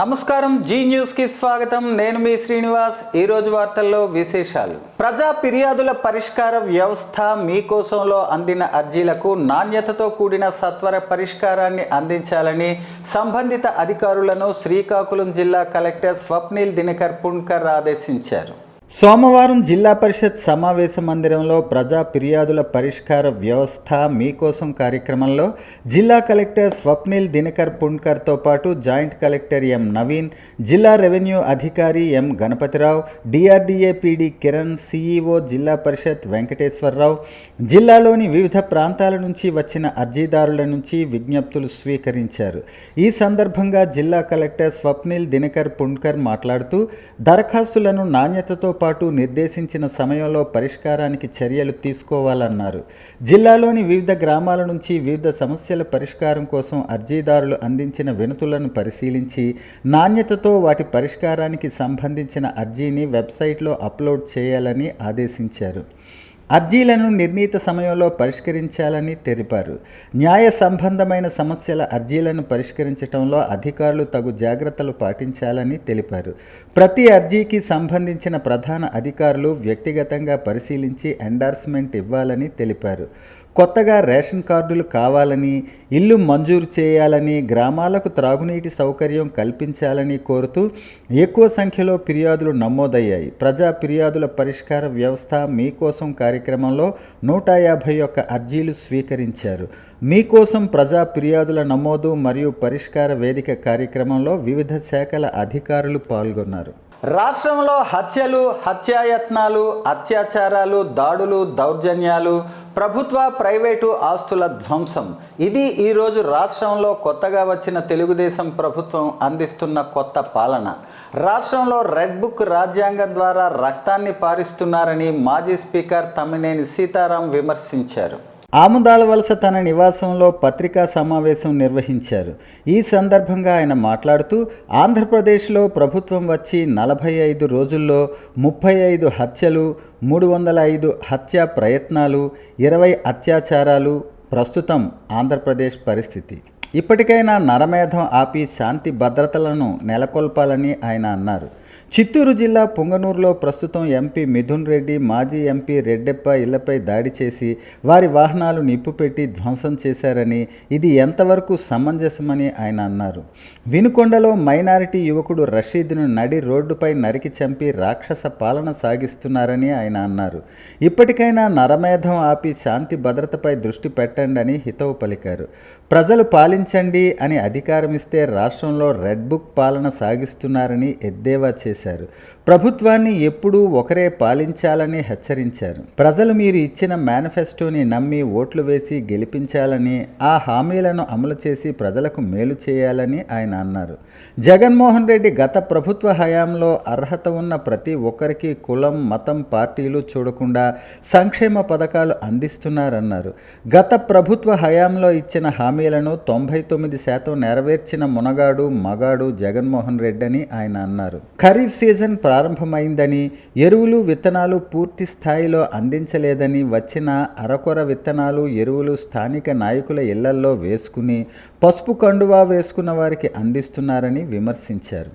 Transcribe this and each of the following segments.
నమస్కారం, G news కి స్వాగతం. నేను మీ శ్రీనివాస్. ఈ రోజు వార్తల్లో విశేషాలు. ప్రజా ఫిర్యాదుల పరిష్కార వ్యవస్థ మీకోసంలో అందిన అర్జీలకు నాణ్యతతో కూడిన సత్వర పరిష్కారాన్ని అందించాలని సంబంధిత అధికారులను శ్రీకాకుళం జిల్లా కలెక్టర్ స్వప్నిల్ దినకర్ పుణ్కర్ ఆదేశించారు. సోమవారం జిల్లా పరిషత్ సమావేశ మందిరంలో ప్రజా ఫిర్యాదుల పరిష్కార వ్యవస్థ మీకోసం కార్యక్రమంలో జిల్లా కలెక్టర్ స్వప్నిల్ దినకర్ పుణ్కర్తో పాటు జాయింట్ కలెక్టర్ ఎం నవీన్, జిల్లా రెవెన్యూ అధికారి M Ganapathirao, DRDA PD Kiran, CEO Zilla Parishad Venkateswararao, జిల్లాలోని వివిధ ప్రాంతాల నుంచి వచ్చిన అర్జీదారుల నుంచి విజ్ఞప్తులు స్వీకరించారు. ఈ సందర్భంగా జిల్లా కలెక్టర్ స్వప్నిల్ దినకర్ పుణ్కర్ మాట్లాడుతూ దరఖాస్తులను నాణ్యతతో పాటు నిర్దేశించిన సమయంలో పరిష్కారానికి చర్యలు తీసుకోవాలన్నారు. జిల్లాలోని వివిధ గ్రామాల నుంచి వివిధ సమస్యల పరిష్కారం కోసం అర్జీదారులు అందించిన వినతులను పరిశీలించి నాణ్యతతో వాటి పరిష్కారానికి సంబంధించిన అర్జీని వెబ్సైట్లో అప్లోడ్ చేయాలని ఆదేశించారు. అర్జీలను నిర్ణీత సమయంలో పరిష్కరించాలని తెలిపారు. న్యాయ సంబంధమైన సమస్యల అర్జీలను పరిష్కరించడంలో అధికారులు తగు జాగ్రత్తలు పాటించాలని తెలిపారు. ప్రతి అర్జీకి సంబంధించిన ప్రధాన అధికారులు వ్యక్తిగతంగా పరిశీలించి ఎండార్స్మెంట్ ఇవ్వాలని తెలిపారు. కొత్తగా రేషన్ కార్డులు కావాలని, ఇల్లు మంజూరు చేయాలని, గ్రామాలకు త్రాగునీటి సౌకర్యం కల్పించాలని కోరుతూ ఎక్కువ సంఖ్యలో ఫిర్యాదులు నమోదయ్యాయి. ప్రజా ఫిర్యాదుల పరిష్కార వ్యవస్థ మీకోసం కార్యక్రమంలో 151 అర్జీలు స్వీకరించారు. మీకోసం ప్రజా ఫిర్యాదుల నమోదు మరియు పరిష్కార వేదిక కార్యక్రమంలో వివిధ శాఖల అధికారులు పాల్గొన్నారు. రాష్ట్రంలో హత్యలు, హత్యాయత్నాలు, అత్యాచారాలు, దాడులు, దౌర్జన్యాలు, ప్రభుత్వ ప్రైవేటు ఆస్తుల ధ్వంసం ఇది ఈరోజు రాష్ట్రంలో కొత్తగా వచ్చిన తెలుగుదేశం ప్రభుత్వం అందిస్తున్న కొత్త పాలన. రాష్ట్రంలో రెడ్ బుక్ రాజ్యాంగం ద్వారా రక్తాన్ని పారిస్తున్నారని మాజీ స్పీకర్ తమ్మినేని సీతారాం విమర్శించారు. ఆముదాల వలస తన నివాసంలో పత్రికా సమావేశం నిర్వహించారు. ఈ సందర్భంగా ఆయన మాట్లాడుతూ ఆంధ్రప్రదేశ్లో ప్రభుత్వం వచ్చి 45 రోజుల్లో 35 హత్యలు, 305 హత్యా ప్రయత్నాలు, 20 అత్యాచారాలు ప్రస్తుతం ఆంధ్రప్రదేశ్ పరిస్థితి. ఇప్పటికైనా నరమేధం ఆపి శాంతి భద్రతలను నెలకొల్పాలని ఆయన అన్నారు. చిత్తూరు జిల్లా పుంగనూరులో ప్రస్తుతం ఎంపీ మిథున్ రెడ్డి, మాజీ ఎంపీ రెడ్డెప్ప ఇళ్లపై దాడి చేసి వారి వాహనాలు నిప్పుపెట్టి ధ్వంసం చేశారని, ఇది ఎంతవరకు సమంజసమని ఆయన అన్నారు. వినుకొండలో మైనారిటీ యువకుడు రషీద్ను నడి రోడ్డుపై నరికి చంపి రాక్షస పాలన సాగిస్తున్నారని ఆయన అన్నారు. ఇప్పటికైనా నరమేధం ఆపి శాంతి భద్రతపై దృష్టి పెట్టండి అని హితవు పలికారు. ప్రజలు పాలించండి అని అధికారమిస్తే రాష్ట్రంలో రెడ్ బుక్ పాలన సాగిస్తున్నారని ఎద్దేవా చేశారు. ప్రభుత్వాన్ని ఎప్పుడూ ఒకరే పాలించాలని హెచ్చరించారు. ప్రజలు మీరు ఇచ్చిన మేనిఫెస్టోని నమ్మి ఓట్లు వేసి గెలిపించాలని, ఆ హామీలను అమలు చేసి ప్రజలకు మేలు చేయాలని ఆయన అన్నారు. జగన్మోహన్ రెడ్డి గత ప్రభుత్వ హయాంలో అర్హత ఉన్న ప్రతి ఒక్కరికి కులం, మతం, పార్టీలు చూడకుండా సంక్షేమ పథకాలు అందిస్తున్నారన్నారు. గత ప్రభుత్వ హయాంలో ఇచ్చిన హామీలను 99% నెరవేర్చిన మునగాడు మగాడు జగన్మోహన్ రెడ్డి అని ఆయన అన్నారు. ఖరీఫ్ సీజన్ ప్రారంభమైందని, ఎరువులు, విత్తనాలు పూర్తి స్థాయిలో అందించలేదని, వచ్చిన అరకొర విత్తనాలు, ఎరువులు స్థానిక నాయకుల ఇళ్లల్లో వేసుకుని పసుపు కండువా వేసుకున్న వారికి అందిస్తున్నారని విమర్శించారు.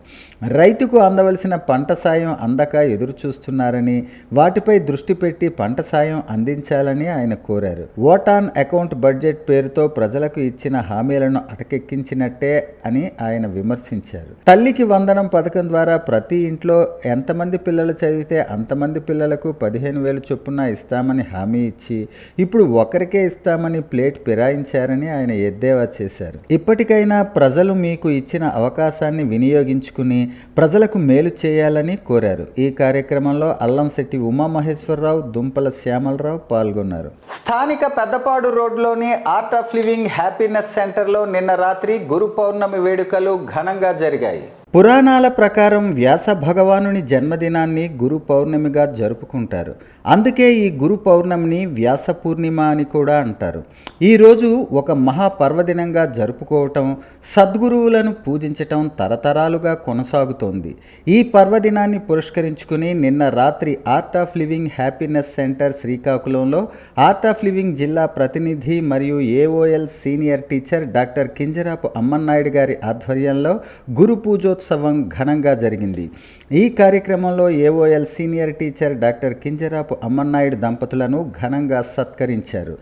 రైతుకు అందవలసిన పంట సాయం అందక ఎదురు చూస్తున్నారని, వాటిపై దృష్టి పెట్టి పంట సాయం అందించాలని ఆయన కోరారు. ఓట్ ఆన్ అకౌంట్ బడ్జెట్ పేరుతో ప్రజలకు ఇచ్చిన హామీలను అటకెక్కించినట్టే అని ఆయన విమర్శించారు. తల్లికి వందనం పథకం ద్వారా ప్రతి ఇంట్లో ఎంతమంది పిల్లలు చదివితే అంతమంది పిల్లలకు 15,000 చొప్పున ఇస్తామని హామీ ఇచ్చి ఇప్పుడు ఒకరికే ఇస్తామని ప్లేట్ ఫిరాయించారని ఆయన ఎద్దేవా చేశారు. ఇప్పటికైనా ప్రజలు మీకు ఇచ్చిన అవకాశాన్ని వినియోగించుకుని ప్రజలకు మేలు చేయాలని కోరారు. ఈ కార్యక్రమంలో అల్లంశెట్టి ఉమామహేశ్వరరావు, దుంపల శ్యామలరావు పాల్గొన్నారు. స్థానిక పెద్దపాడు రోడ్లోని ఆర్ట్ ఆఫ్ లివింగ్ హ్యాపీనెస్ సెంటర్లో నిన్న రాత్రి గురు పౌర్ణమి వేడుకలు ఘనంగా జరిగాయి. పురాణాల ప్రకారం వ్యాస భగవానుని జన్మదినాన్ని గురు పౌర్ణమిగా జరుపుకుంటారు. అందుకే ఈ గురు పౌర్ణమిని వ్యాస పూర్ణిమ అని కూడా అంటారు. ఈరోజు ఒక మహాపర్వదినంగా జరుపుకోవటం, సద్గురువులను పూజించటం తరతరాలుగా కొనసాగుతోంది. ఈ పర్వదినాన్ని పురస్కరించుకుని నిన్న రాత్రి art of living happiness centre శ్రీకాకుళంలో ఆర్ట్ ఆఫ్ లివింగ్ జిల్లా ప్రతినిధి మరియు AOL senior teacher doctor Kinjarapu Ammannaidu గారి ఆధ్వర్యంలో గురు పూజో పూజోత్సవం ఘనంగా జరిగింది. ఈ కార్యక్రమంలో AOL senior teacher doctor Kinjarapu Ammannaidu దంపతులను ఘనంగా సత్కరించారు.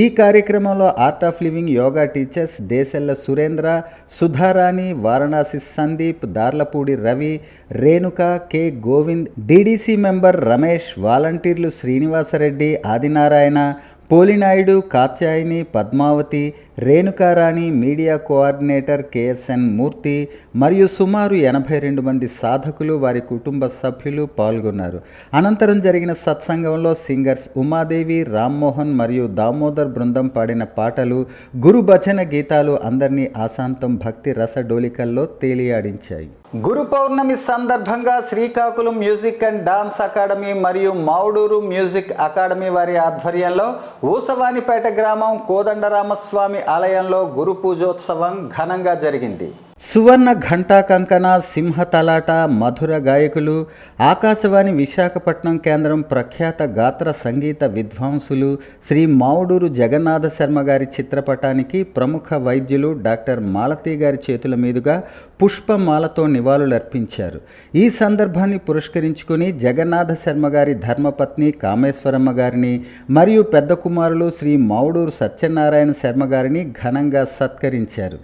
ఈ కార్యక్రమంలో art of living yoga teachers Desella Surendra, Sudharani, Varanasi Sandeep, Darlapudi Ravi, Renuka, K Govind, DDC member Ramesh, వాలంటీర్లు Srinivasareddy, Adinarayana, Polinaidu, Katyayini, Padmavathi, Renukarani, media coordinator KSN మూర్తి మరియు సుమారు 82 మంది సాధకులు, వారి కుటుంబ సభ్యులు పాల్గొన్నారు. అనంతరం జరిగిన సత్సంగంలో సింగర్స్ ఉమాదేవి, రామ్మోహన్ మరియు దామోదర్ బృందం పాడిన పాటలు, గురు భజన గీతాలు అందరినీ ఆశాంతం భక్తి రసడోలికల్లో తేలియాడించాయి. గురు పౌర్ణమి సందర్భంగా Srikakulam music and dance academy మరియు మౌడూరు మ్యూజిక్ అకాడమీ వారి ఆధ్వర్యంలో ఊసవానిపేట గ్రామం కోదండరామస్వామి ఆలయంలో గురు పూజోత్సవం ఘనంగా జరిగింది. సువర్ణ ఘంటా కంకణ, సింహతలాట, మధుర గాయకులు, ఆకాశవాణి విశాఖపట్నం కేంద్రం ప్రఖ్యాత గాత్ర సంగీత విద్వాంసులు శ్రీ మావుడూరు జగన్నాథ శర్మ గారి చిత్రపటానికి ప్రముఖ వైద్యులు డాక్టర్ మాలతి గారి చేతుల మీదుగా పుష్పమాలతో నివాళులర్పించారు. ఈ సందర్భాన్ని పురస్కరించుకుని జగన్నాథ శర్మ గారి ధర్మపత్ని కామేశ్వరమ్మ గారిని మరియు పెద్ద కుమారులు శ్రీ మావుడూరు సత్యనారాయణ శర్మ గారిని ఘనంగా సత్కరించారు.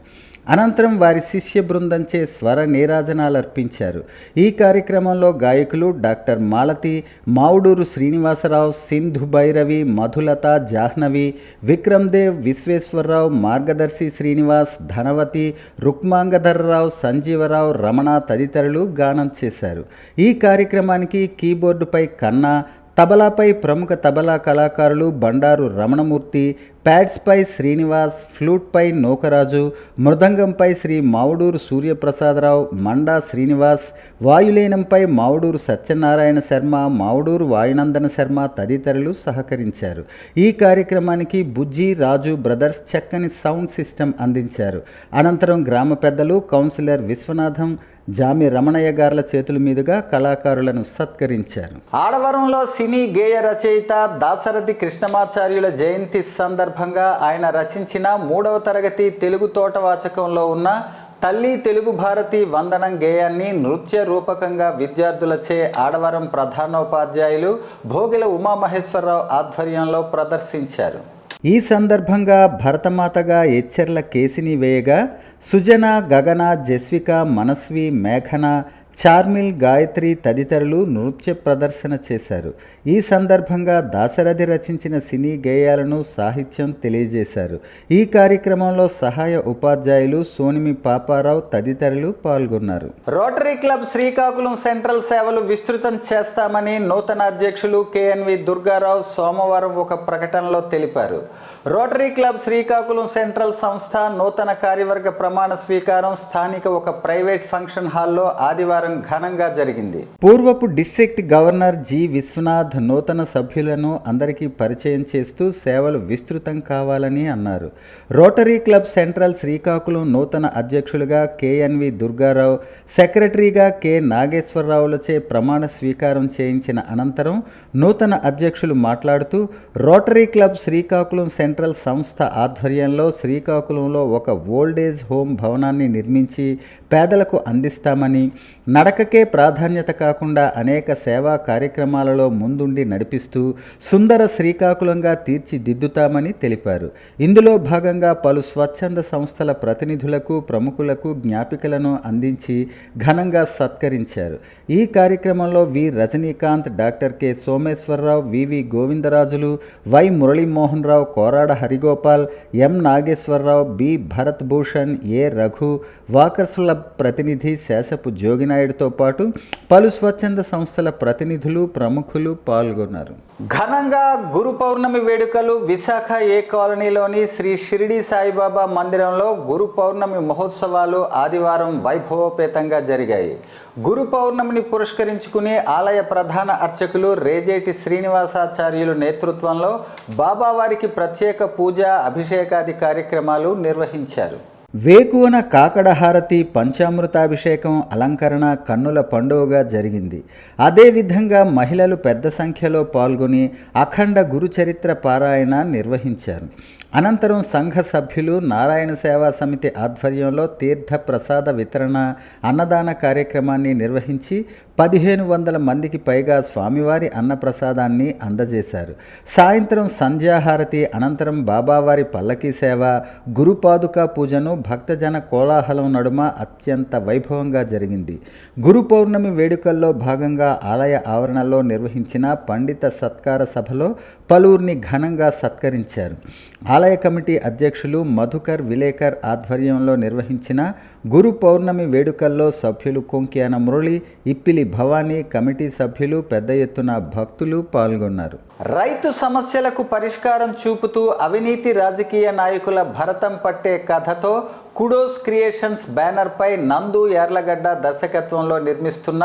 అనంతరం వారి శిష్య బృందంచే స్వర నీరాజనాలు అర్పించారు. ఈ కార్యక్రమంలో గాయకులు డాక్టర్ మాలతి, మావుడూరు శ్రీనివాసరావు, సింధు భైరవి, మధులత, జాహ్నవి, విక్రమ్ దేవ్, విశ్వేశ్వరరావు, మార్గదర్శి శ్రీనివాస్, ధనవతి, రుక్మాంగధర్రావు, సంజీవరావు, రమణ తదితరులు గానం చేశారు. ఈ కార్యక్రమానికి కీబోర్డుపై కన్నా, తబలాపై ప్రముఖ తబలా కళాకారులు బండారు రమణమూర్తి, ప్యాడ్స్పై శ్రీనివాస్, ఫ్లూట్పై నోకరాజు, మృదంగంపై శ్రీ మావుడూరు సూర్యప్రసాదరావు, మండా శ్రీనివాస్, వాయులేనంపై మావుడూరు సత్యనారాయణ శర్మ, మావుడూరు వాయునందన శర్మ తదితరులు సహకరించారు. ఈ కార్యక్రమానికి బుజ్జి, రాజు బ్రదర్స్ చక్కని సౌండ్ సిస్టమ్ అందించారు. అనంతరం గ్రామ పెద్దలు కౌన్సిలర్ విశ్వనాథం, జామి రమణయ్య గార్ల చేతుల మీదుగా కళాకారులను సత్కరించారు. ఆడవరంలో సినీ గేయ రచయిత దాశరథి కృష్ణమాచార్యుల జయంతి సందర్భంగా ఆయన రచించిన 3వ తరగతి తెలుగు తోటవాచకంలో ఉన్న తల్లి తెలుగు భారతి వందనం గేయాన్ని నృత్య రూపకంగా విద్యార్థులచే ఆడవరం ప్రధానోపాధ్యాయులు భోగిల ఉమామహేశ్వరరావు ఆధ్వర్యంలో ప్రదర్శించారు. ఈ సందర్భంగా భరతమాతగా ఎచ్చెర్ల కేసిని వేయగా సుజన, గగన, జస్విక, మనస్వి, మేఘన, చార్మిల్, గాయత్రి తదితరులు నృత్య ప్రదర్శన చేశారు. ఈ సందర్భంగా దాశరథి రచించిన సినీ గేయాలను సాహిత్యం తెలియజేశారు. ఈ కార్యక్రమంలో సహాయ ఉపాధ్యాయులు సోనిమి పాపారావు తదితరులు పాల్గొన్నారు. రోటరీ క్లబ్ శ్రీకాకుళం సెంట్రల్ సేవలు విస్తృతం చేస్తామని నూతన అధ్యక్షులు కేఎన్వి దుర్గారావు సోమవారం ఒక ప్రకటనలో తెలిపారు. రోటరీ క్లబ్ శ్రీకాకుళం సెంట్రల్ సంస్థ నూతన కార్యవర్గ ప్రమాణ స్వీకారం స్థానిక ఒక ప్రైవేట్ ఫంక్షన్ హాల్లో ఆదివారం ఘనంగా జరిగింది. పూర్వపు డిస్ట్రిక్ట్ గవర్నర్ జి విశ్వనాథ్ నూతన సభ్యులను అందరికీ పరిచయం చేస్తూ సేవలు విస్తృతం కావాలని అన్నారు. రోటరీ క్లబ్ సెంట్రల్ శ్రీకాకుళం నూతన అధ్యక్షులుగా కేఎన్వి దుర్గారావు, సెక్రటరీగా కె నాగేశ్వరరావులచే ప్రమాణ స్వీకారం చేయించిన అనంతరం నూతన అధ్యక్షులు మాట్లాడుతూ రోటరీ క్లబ్ శ్రీకాకుళం సెంట్రల్ సంస్థ ఆధ్వర్యంలో శ్రీకాకుళంలో ఒక ఓల్డేజ్ హోమ్ భవనాన్ని నిర్మించి పేదలకు అందిస్తామని, నడకకే ప్రాధాన్యత కాకుండా అనేక సేవా కార్యక్రమాలలో ముందుండి నడిపిస్తూ సుందర శ్రీకాకుళంగా తీర్చిదిద్దుతామని తెలిపారు. ఇందులో భాగంగా పలు స్వచ్ఛంద సంస్థల ప్రతినిధులకు, ప్రముఖులకు జ్ఞాపికలను అందించి ఘనంగా సత్కరించారు. ఈ కార్యక్రమంలో V Rajinikanth, doctor K Someswararao, VV Govindarajulu, Y Muralimohan Rao, Korada Harigopal, M Nageswararao, B Bharat Bhushan, A Raghu, వాకర్సుల ప్రతినిధి శేషపు జోగినాయుడుతో పాటు పలు స్వచ్ఛంద సంస్థల ప్రతినిధులు, ప్రముఖులు పాల్గొన్నారు. ఘనంగా గురు పౌర్ణమి వేడుకలు విశాఖ ఏ కాలనీలోని శ్రీ షిరిడి సాయిబాబా మందిరంలో గురు పౌర్ణమి మహోత్సవాలు ఆదివారం వైభవోపేతంగా జరిగాయి. గురు పౌర్ణమిని పురస్కరించుకుని ఆలయ ప్రధాన అర్చకులు రేజేటి శ్రీనివాసాచార్యులు నేతృత్వంలో బాబావారికి ప్రత్యేక పూజ, అభిషేకాది కార్యక్రమాలు నిర్వహించారు. వేకువన కాకడహారతి, పంచామృతాభిషేకం, అలంకరణ కన్నుల పండుగగా జరిగింది. అదేవిధంగా మహిళలు పెద్ద సంఖ్యలో పాల్గొని అఖండ గురుచరిత్ర పారాయణ నిర్వహించారు. అనంతరం సంఘ సభ్యులు నారాయణ సేవా సమితి ఆధ్వర్యంలో తీర్థ ప్రసాద వితరణ అన్నదాన కార్యక్రమాన్ని నిర్వహించి 1500 మందికి పైగా స్వామివారి అన్నప్రసాదాన్ని అందజేశారు. సాయంత్రం సంధ్యాహారతి అనంతరం బాబావారి పల్లకీ సేవ, గురుపాదుకా పూజను భక్తజన కోలాహలం నడుమ అత్యంత వైభవంగా జరిగింది. గురు పౌర్ణమి వేడుకల్లో భాగంగా ఆలయ ఆవరణలో నిర్వహించిన పండిత సత్కార సభలో పలువురిని ఘనంగా సత్కరించారు. ఆలయ కమిటీ అధ్యక్షులు మధుకర్ విలేకర్ ఆధ్వర్యంలో నిర్వహించిన గురు పౌర్ణమి వేడుకల్లో సభ్యులు కొంక్యాన మురళి, ఇప్పిలి భవానీ, కమిటీ సభ్యులు పెద్ద ఎత్తున భక్తులు పాల్గొన్నారు. రైతు సమస్యలకు పరిష్కారం చూపుతూ అవినీతి రాజకీయ నాయకుల భరతం పట్టే కథతో కుడోస్ క్రియేషన్స్ బ్యానర్పై నందు యార్లగడ్డ దర్శకత్వంలో నిర్మిస్తున్న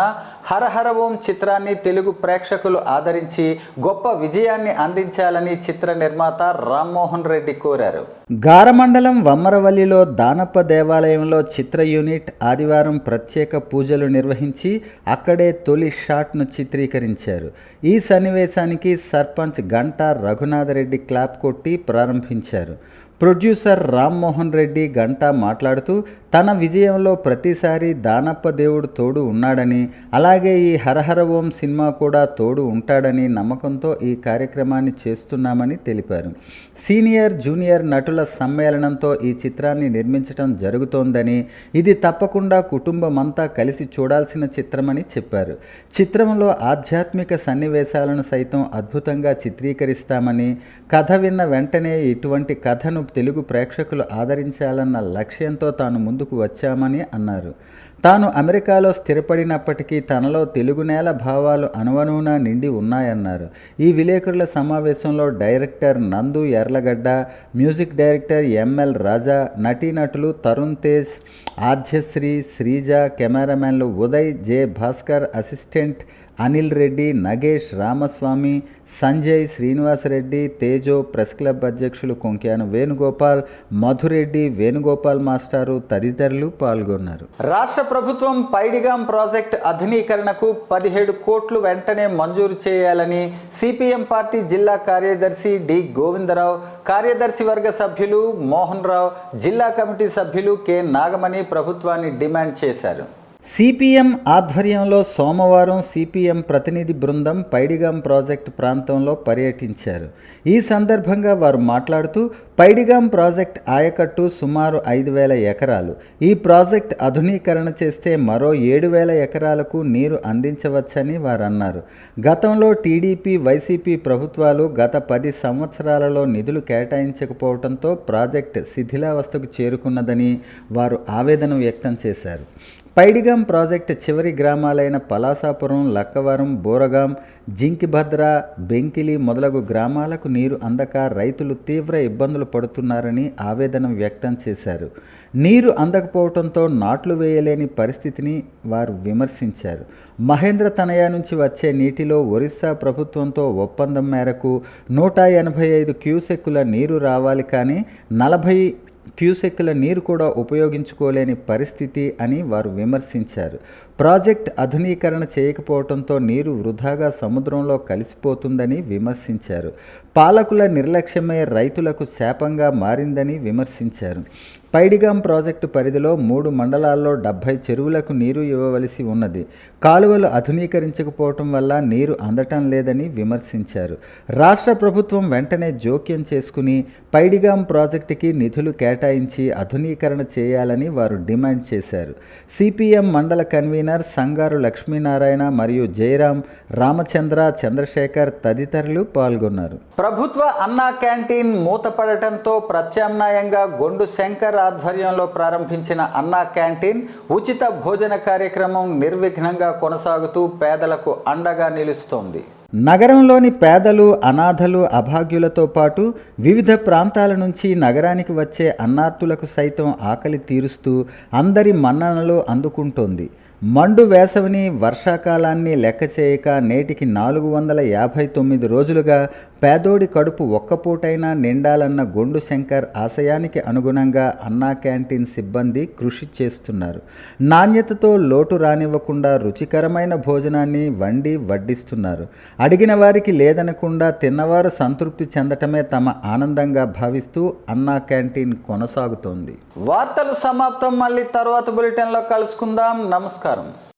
హరహర ఓం చిత్రాన్ని తెలుగు ప్రేక్షకులు ఆదరించి గొప్ప విజయాన్ని అందించాలని చిత్ర నిర్మాత రామ్మోహన్ రెడ్డి కోరారు. గారమండలం వమ్మరవల్లిలో దానప్ప దేవాలయంలో చిత్ర యూనిట్ ఆదివారం ప్రత్యేక పూజలు నిర్వహించి అక్కడే తొలి షాట్ను చిత్రీకరించారు. ఈ సన్నివేశానికి సర్పంచ్ గంటా రఘునాథరెడ్డి క్లాప్ కొట్టి ప్రారంభించారు. ప్రొడ్యూసర్ రామ్మోహన్ రెడ్డి గంటా మాట్లాడుతూ తన విజయంలో ప్రతిసారి దానప్ప దేవుడు తోడు ఉన్నాడని, అలాగే ఈ హరహర ఓం సినిమా కూడా తోడు ఉంటాడని నమ్మకంతో ఈ కార్యక్రమాన్ని చేస్తున్నామని తెలిపారు. సీనియర్ జూనియర్ నటుల సమ్మేళనంతో ఈ చిత్రాన్ని నిర్మించడం జరుగుతోందని, ఇది తప్పకుండా కుటుంబమంతా కలిసి చూడాల్సిన చిత్రమని చెప్పారు. చిత్రంలో ఆధ్యాత్మిక సన్నివేశాలను సైతం అద్భుతంగా చిత్రీకరిస్తామని, కథ విన్న వెంటనే ఇటువంటి కథను తెలుగు ప్రేక్షకులు ఆదరించాలన్న లక్ష్యంతో తాను ముందుకు వచ్చామని అన్నారు. తాను అమెరికాలో స్థిరపడినప్పటికీ తనలో తెలుగు నేల భావాలు అణువణువున నిండి ఉన్నాయన్నారు. ఈ విలేకరుల సమావేశంలో డైరెక్టర్ నందు యార్లగడ్డ, మ్యూజిక్ డైరెక్టర్ ఎంఎల్ రాజా, నటీనటులు తరుణ్ తేజ్, ఆద్యశ్రీ, శ్రీజ, కెమెరామెన్లు ఉదయ్, జె భాస్కర్, అసిస్టెంట్ అనిల్ రెడ్డి, నగేష్, రామస్వామి, సంజయ్, శ్రీనివాసరెడ్డి, తేజో, ప్రెస్ క్లబ్ అధ్యక్షులు కొంక్యాను వేణుగోపాల్, మధురెడ్డి, వేణుగోపాల్ మాస్టారు తదితరులు పాల్గొన్నారు. రాష్ట్ర ప్రభుత్వం పైడిగాం ప్రాజెక్టు ఆధునీకరణకు 17 కోట్లు వెంటనే మంజూరు చేయాలని సిపిఎం పార్టీ జిల్లా కార్యదర్శి డి గోవిందరావు, కార్యదర్శి వర్గ సభ్యులు మోహన్ రావు, జిల్లా కమిటీ సభ్యులు కె నాగమణి ప్రభుత్వాన్ని డిమాండ్ చేశారు. సిపిఎం ఆధ్వర్యంలో సోమవారం సిపిఎం ప్రతినిధి బృందం పైడిగాం ప్రాజెక్టు ప్రాంతంలో పర్యటించారు. ఈ సందర్భంగా వారు మాట్లాడుతూ పైడిగాం ప్రాజెక్ట్ ఆయకట్టు సుమారు 5,000 ఎకరాలు. ఈ ప్రాజెక్ట్ ఆధునీకరణ చేస్తే మరో 7,000 ఎకరాలకు నీరు అందించవచ్చని వారు అన్నారు. గతంలో టీడీపీ, వైసీపీ ప్రభుత్వాలు గత 10 సంవత్సరాలలో నిధులు కేటాయించకపోవడంతో ప్రాజెక్ట్ శిథిలావస్థకు చేరుకున్నదని వారు ఆవేదన వ్యక్తం చేశారు. పైడిగాం ప్రాజెక్టు చివరి గ్రామాలైన పలాసాపురం, లక్కవరం, బోరగాం, జింకిభద్ర, బెంకిలి మొదలగు గ్రామాలకు నీరు అందక రైతులు తీవ్ర ఇబ్బందులు పడుతున్నారని ఆవేదన వ్యక్తం చేశారు. నీరు అందకపోవడంతో నాట్లు వేయలేని పరిస్థితిని వారు విమర్శించారు. మహేంద్ర తనయ నుంచి వచ్చే నీటిలో ఒరిస్సా ప్రభుత్వంతో ఒప్పందం మేరకు 185 క్యూసెక్కుల నీరు రావాలి, కానీ 40 క్యూసెక్కుల నీరు కూడా ఉపయోగించుకోలేని పరిస్థితి అని వారు విమర్శించారు. ప్రాజెక్ట్ ఆధునీకరణ చేయకపోవడంతో నీరు వృధాగా సముద్రంలో కలిసిపోతుందని విమర్శించారు. పాలకుల నిర్లక్ష్యమే రైతులకు శాపంగా మారిందని విమర్శించారు. పైడిగాం ప్రాజెక్టు పరిధిలో 3 మండలాల్లో 70 చెరువులకు నీరు ఇవ్వవలసి ఉన్నది. కాలువలు ఆధునీకరించకపోవటం వల్ల నీరు అందటం లేదని విమర్శించారు. రాష్ట్ర ప్రభుత్వం వెంటనే జోక్యం చేసుకుని పైడిగాం ప్రాజెక్టుకి నిధులు కేటాయించి ఆధునీకరణ చేయాలని వారు డిమాండ్ చేశారు. సిపిఎం మండల కన్వీనర్ సంగారు లక్ష్మీనారాయణ మరియు జయరాం, రామచంద్ర, చంద్రశేఖర్ తదితరులు పాల్గొన్నారు. ప్రభుత్వ అన్నా క్యాంటీన్ మూతపడటంతో ప్రత్యామ్నాయంగా గొండు శంకర్ ఆధ్వర్యంలో ప్రారంభించిన అన్నా క్యాంటీన్ ఉచిత భోజన కార్యక్రమం నిర్విఘ్నంగా కొనసాగుతూ పేదలకు అండగా నిలుస్తోంది. నగరంలోని పేదలు, అనాథలు, అభాగ్యులతో పాటు వివిధ ప్రాంతాల నుంచి నగరానికి వచ్చే అన్నార్తులకు సైతం ఆకలి తీరుస్తూ అందరి మన్ననలు అందుకుంటోంది. మండు వేసవిని, వర్షాకాలాన్ని లెక్క చేయక నేటికి 459 రోజులుగా పేదోడి కడుపు ఒక్కపూటైనా నిండాలన్న గొండు శంకర్ ఆశయానికి అనుగుణంగా అన్నా క్యాంటీన్ సిబ్బంది కృషి చేస్తున్నారు. నాణ్యతతో లోటు రానివ్వకుండా రుచికరమైన భోజనాన్ని వండి వడ్డిస్తున్నారు. అడిగిన వారికి లేదనకుండా తిన్నవారు సంతృప్తి చెందటమే తమ ఆనందంగా భావిస్తూ అన్నా క్యాంటీన్ కొనసాగుతోంది. వార్తలు సమాప్తం. మళ్ళీ తర్వాత బులెటిన్లో కలుసుకుందాం. నమస్కారం.